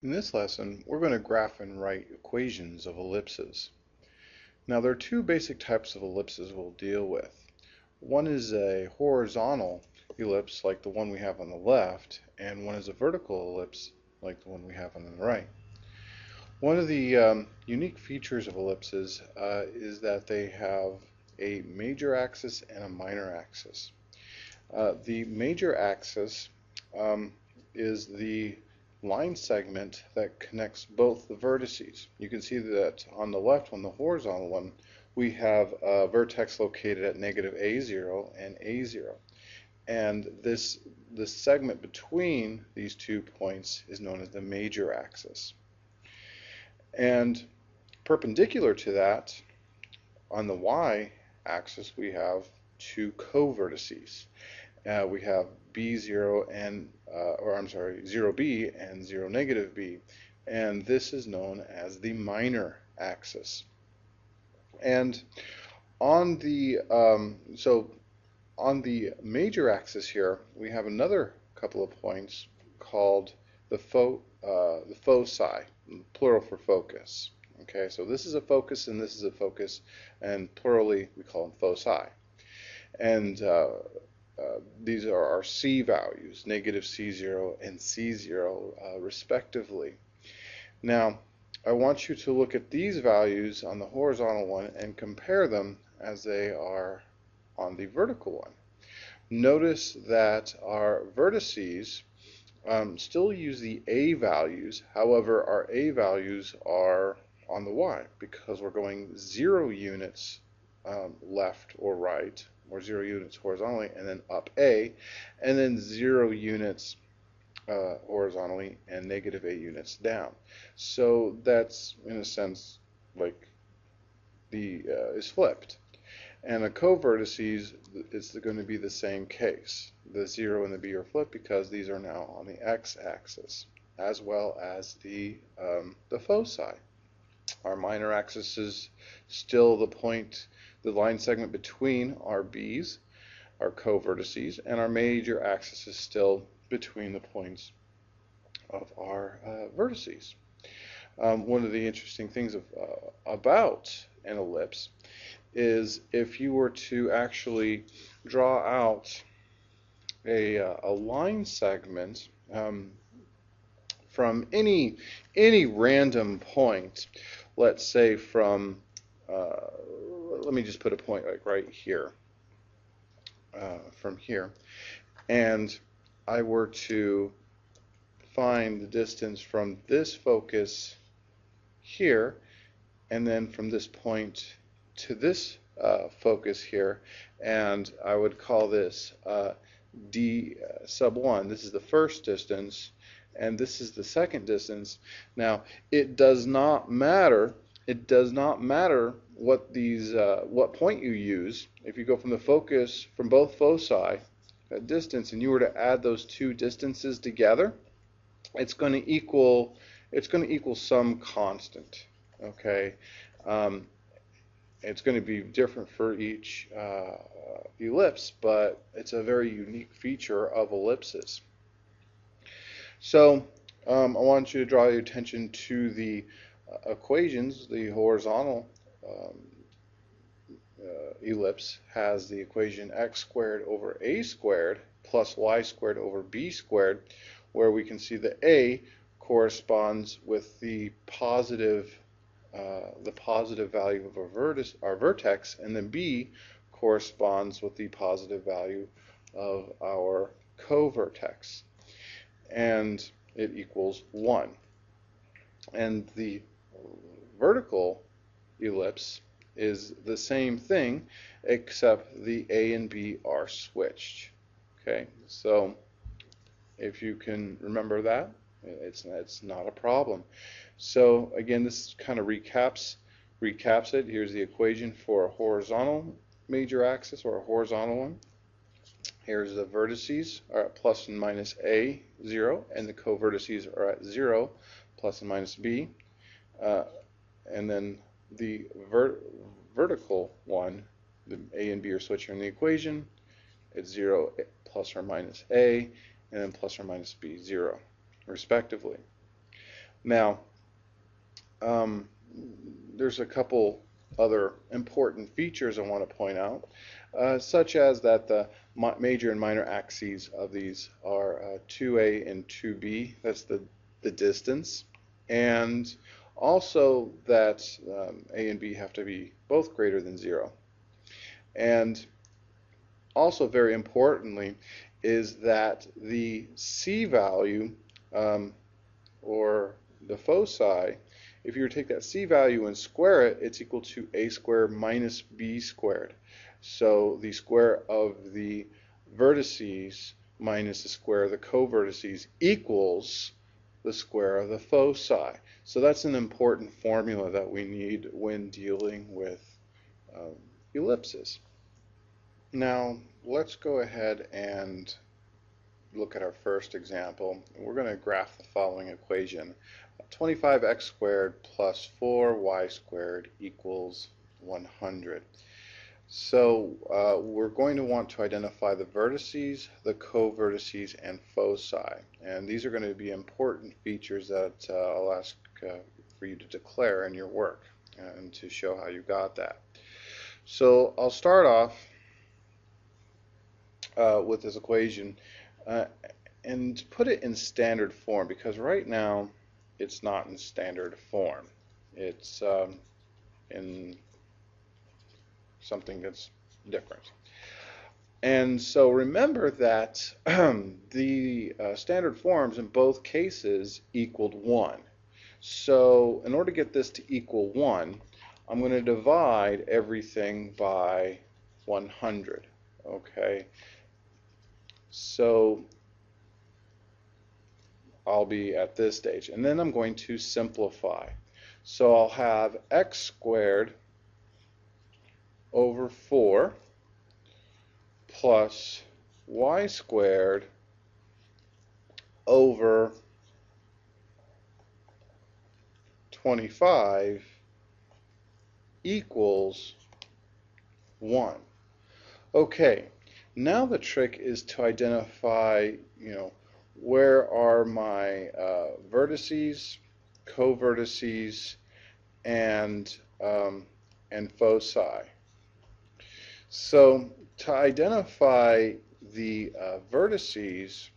In this lesson, we're going to graph and write equations of ellipses. Now, there are two basic types of ellipses we'll deal with. One is a horizontal ellipse, like the one we have on the left, and one is a vertical ellipse, like the one we have on the right. One of the unique features of ellipses is that they have a major axis and a minor axis. The major axis is the line segment that connects both the vertices. You can see that on the left, on the horizontal one, we have a vertex located at negative a0 and a0. And this segment between these 2 points is known as the major axis. And perpendicular to that, on the y-axis, we have two co-vertices. We have b0 and, 0b and 0 negative b, and this is known as the minor axis. And on the on the major axis here, we have another couple of points called the foci, plural for focus. Okay, so this is a focus and this is a focus, and plurally we call them foci. And these are our C values, negative C0 and C0 respectively. Now, I want you to look at these values on the horizontal one and compare them as they are on the vertical one. Notice that our vertices still use the A values. However, our A values are on the Y because we're going 0 units left or right, or 0 units horizontally, and then up A, and then 0 units horizontally and negative A units down. So that's, in a sense, like the is flipped. And a co-vertices, it's going to be the same case. The 0 and the B are flipped because these are now on the x-axis, as well as the foci. Our minor axis is still the point, the line segment between our B's, our co-vertices, and our major axis is still between the points of our vertices. One of the interesting things about an ellipse is if you were to actually draw out a line segment from any random point, let's say from, let me just put a point like right here, from here, and I were to find the distance from this focus here, and then from this point to this focus here, and I would call this D sub 1. This is the first distance, and this is the second distance. Now, it does not matter. It does not matter what these what point you use. If you go from the focus from both foci, that distance, and you were to add those two distances together, it's going to equal some constant. Okay. It's going to be different for each ellipse, but it's a very unique feature of ellipses. So I want you to draw your attention to the equations. The horizontal ellipse has the equation x squared over a squared plus y squared over b squared, where we can see the a corresponds with the positive value of our vertex, and then b corresponds with the positive value of our co-vertex, and it equals 1. And the vertical ellipse is the same thing, except the a and b are switched. Okay, so if you can remember that, it's not a problem. So again, this kind of recaps it. Here's the equation for a horizontal major axis, or a horizontal one. Here's the vertices are at plus and minus a, 0, and the co-vertices are at 0, plus and minus b. And then the vertical one, the a and b are switching in the equation. It's 0 plus or minus a, and then plus or minus b, 0, respectively. Now, there's a couple other important features I want to point out, such as that the major and minor axes of these are 2a and 2b, that's the distance, and also that a and b have to be both greater than 0. And also very importantly is that the c value, or the foci, if you were to take that c value and square it, it's equal to a squared minus b squared. So the square of the vertices minus the square of the covertices equals the square of the foci. So that's an important formula that we need when dealing with ellipses. Now let's go ahead and look at our first example. We're going to graph the following equation. 25x squared plus 4y squared equals 100. So we're going to want to identify the vertices, the covertices, and foci. And these are going to be important features that I'll ask for you to declare in your work and to show how you got that. So I'll start off with this equation and put it in standard form, because right now it's not in standard form. It's in something that's different. And so remember that the standard forms in both cases equaled 1. So in order to get this to equal 1, I'm going to divide everything by 100. Okay, so I'll be at this stage, and then I'm going to simplify. So I'll have x squared over 4 plus y squared over 25 equals 1. Okay, now the trick is to identify, where are my vertices, covertices, and foci. So to identify the vertices,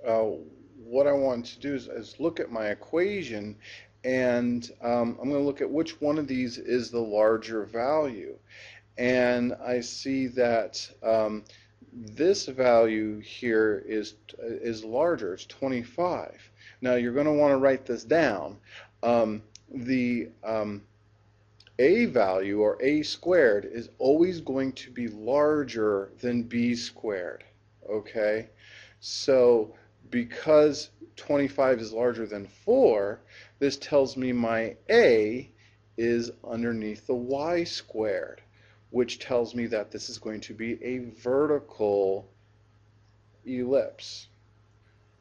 what I want to do is look at my equation, and I'm going to look at which one of these is the larger value. And I see that this value here is larger. It's 25. Now you're going to want to write this down. The a value, or a squared, is always going to be larger than b squared. Okay, so because 25 is larger than 4, this tells me my a is underneath the y squared, which tells me that this is going to be a vertical ellipse.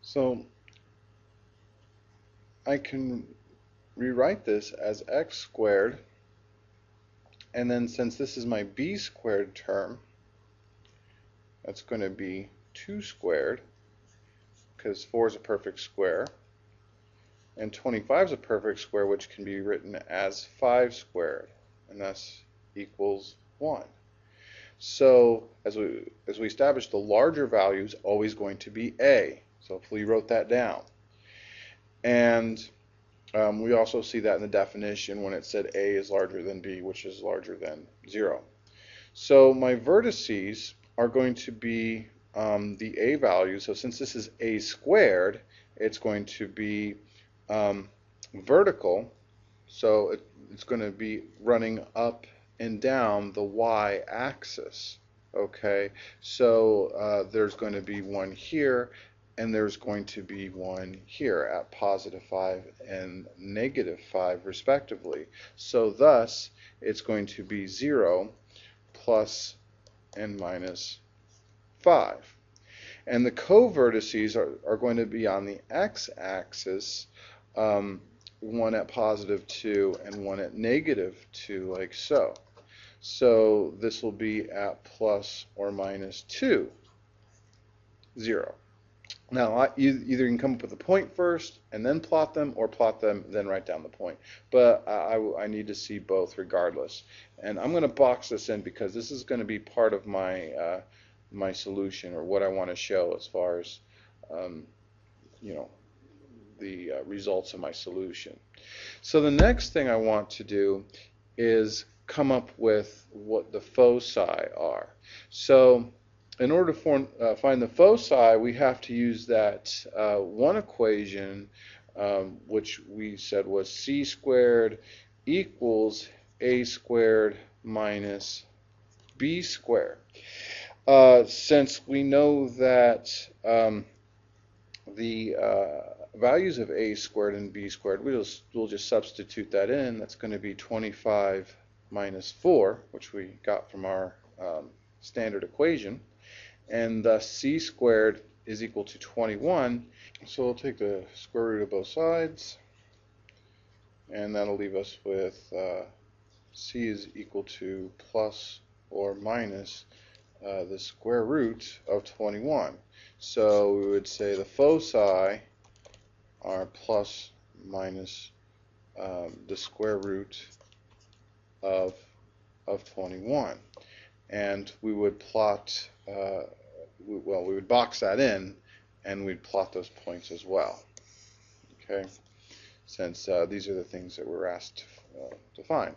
So I can rewrite this as x squared, and then since this is my b squared term, that's going to be 2 squared, because 4 is a perfect square, and 25 is a perfect square, which can be written as 5 squared, and thus equals 1. So as we established, the larger value is always going to be a. So hopefully you wrote that down. And we also see that in the definition when it said a is larger than b, which is larger than 0. So my vertices are going to be the a value. So since this is a squared, it's going to be vertical. So it's going to be running up and down the y-axis. Okay, so there's going to be one here, and there's going to be one here at positive 5 and negative 5 respectively. So thus it's going to be 0 plus and minus 5. And the covertices are going to be on the x-axis, one at positive 2 and one at negative 2, like so. So this will be at plus or minus 2, 0. Now, either you can come up with a point first and then plot them, or plot them then write down the point. But I need to see both regardless. And I'm going to box this in because this is going to be part of my my solution, or what I want to show as far as you know, the results of my solution. So the next thing I want to do is come up with what the foci are. So in order to find the foci, we have to use that one equation, which we said was c squared equals a squared minus b squared. Since we know that the values of a squared and b squared, we'll just substitute that in. That's going to be 25 minus 4, which we got from our standard equation. And thus c squared is equal to 21. So we'll take the square root of both sides, and that'll leave us with c is equal to plus or minus the square root of 21. So we would say the foci are plus minus the square root of 21. And we would plot, we would box that in, and we'd plot those points as well. Okay, since these are the things that we're asked to find.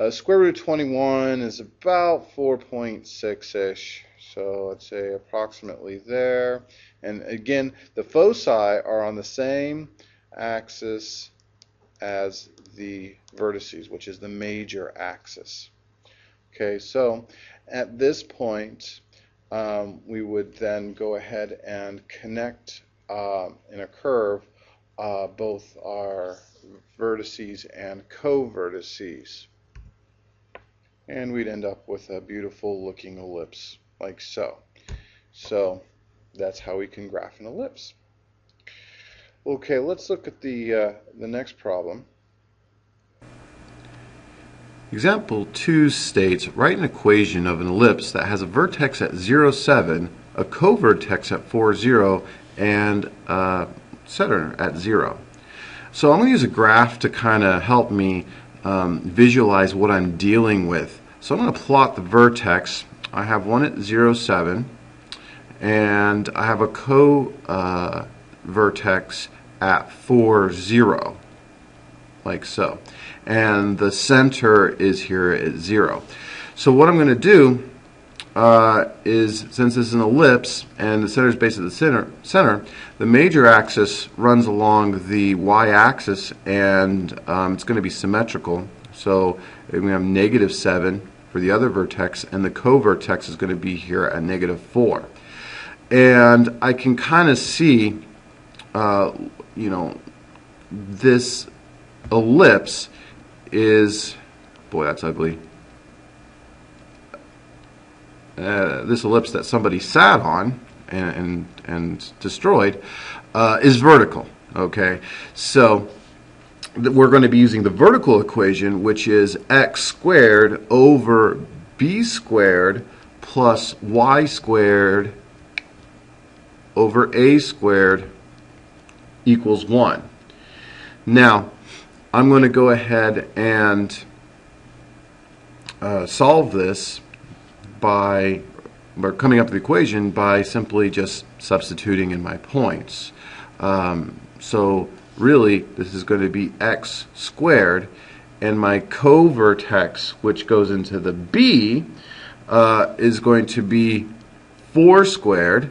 Square root of 21 is about 4.6-ish, so let's say approximately there. And again, the foci are on the same axis as the vertices, which is the major axis. Okay, so at this point, we would then go ahead and connect in a curve both our vertices and co-vertices. And we'd end up with a beautiful looking ellipse like so. So that's how we can graph an ellipse. Okay, let's look at the next problem. Example 2 states, write an equation of an ellipse that has a vertex at 0, 7, a co-vertex at 4, 0, and a center at 0. So I'm going to use a graph to kind of help me visualize what I'm dealing with. So I'm going to plot the vertex. I have one at 0, 7, and I have a co-vertex at 4, 0, like so. And the center is here at 0. So what I'm going to do is, since this is an ellipse and the center is based at the center, the major axis runs along the y-axis, and it's going to be symmetrical. So we have negative 7 for the other vertex, and the co-vertex is going to be here at negative 4. And I can kind of see, you know, this ellipse is, boy, that's ugly. This ellipse that somebody sat on and destroyed is vertical. Okay, so we're going to be using the vertical equation, which is x squared over b squared plus y squared over a squared equals 1. Now, I'm going to go ahead and solve this by coming up with the equation by simply just substituting in my points. So really, this is going to be x squared, and my co-vertex, which goes into the b, is going to be 4 squared,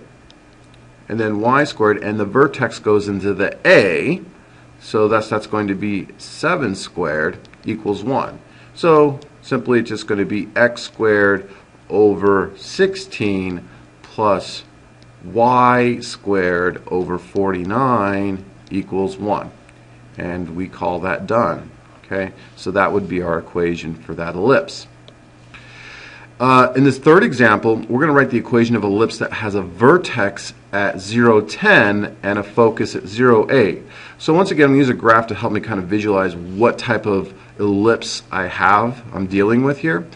and then y squared, and the vertex goes into the a, so that's going to be 7 squared equals 1. So simply it's just going to be x squared over 16 plus y squared over 49 equals 1. And we call that done. Okay, so that would be our equation for that ellipse. In this third example, we're going to write the equation of an ellipse that has a vertex at 0, 10 and a focus at 0, 8. So once again, I'm going to use a graph to help me kind of visualize what type of ellipse I'm dealing with here.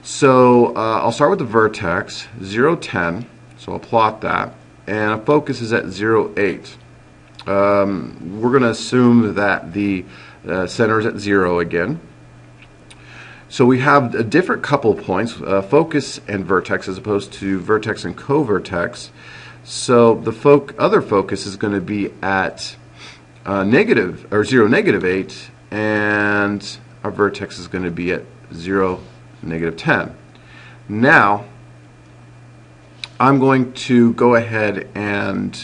So I'll start with the vertex, 0, 10. So I'll plot that. and a focus is at 0, 8. We're going to assume that the center is at 0 again. So we have a different couple points, focus and vertex, as opposed to vertex and co-vertex. So the other focus is going to be at negative, or 0, negative 8, and our vertex is going to be at 0, negative 10. Now, I'm going to go ahead and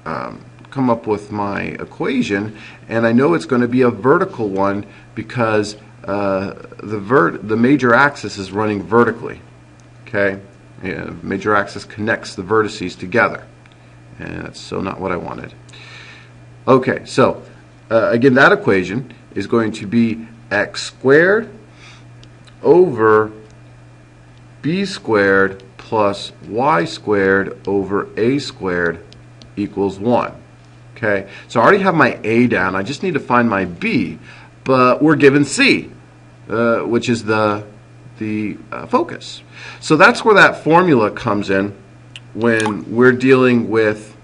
come up with my equation, and I know it's going to be a vertical one because the major axis is running vertically. Okay, major axis connects the vertices together, and that's so not what I wanted. Okay, so again, that equation is going to be x squared over b squared plus y squared over a squared equals 1. Okay, so I already have my a down. I just need to find my b, but we're given c, which is the focus. So that's where that formula comes in when we're dealing with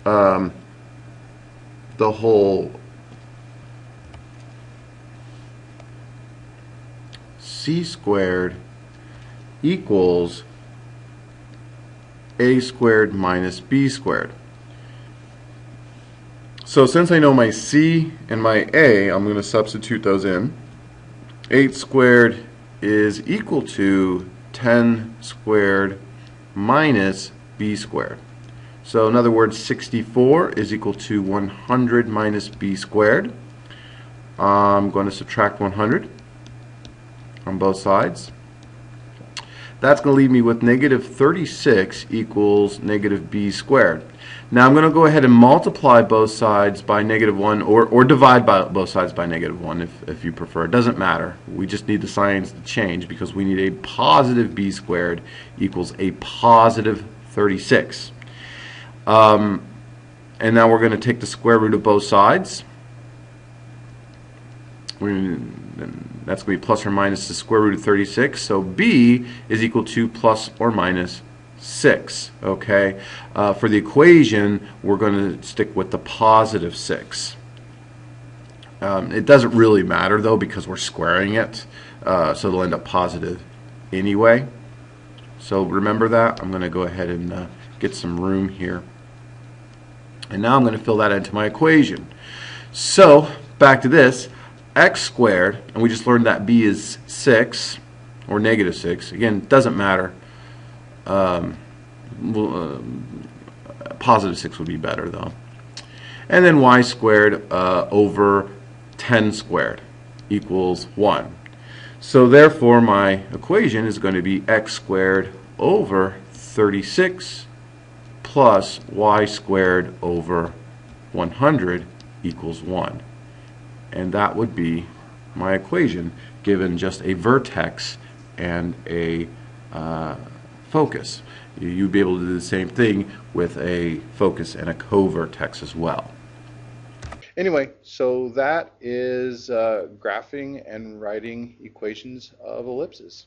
the whole c squared equals a squared minus b squared. So since I know my c and my a, I'm going to substitute those in. 8 squared is equal to 10 squared minus b squared. So in other words, 64 is equal to 100 minus b squared. I'm going to subtract 100 on both sides. That's going to leave me with negative 36 equals negative b squared. Now I'm going to go ahead and multiply both sides by negative 1, or divide both sides by negative 1 if you prefer. It doesn't matter. We just need the signs to change because we need a positive b squared equals a positive 36. And now we're going to take the square root of both sides. That's going to be plus or minus the square root of 36. So b is equal to plus or minus 6. Okay. For the equation, we're going to stick with the positive 6. It doesn't really matter though because we're squaring it, so it'll end up positive anyway. So remember that. I'm going to go ahead and get some room here. And now I'm going to fill that into my equation. So back to this. X squared, and we just learned that b is 6 or negative 6. Again, it doesn't matter. Positive 6 would be better though. And then y squared over 10 squared equals 1. So therefore my equation is going to be x squared over 36 plus y squared over 100 equals 1. And that would be my equation given just a vertex and a focus. You'd be able to do the same thing with a focus and a co-vertex as well. Anyway, so that is graphing and writing equations of ellipses.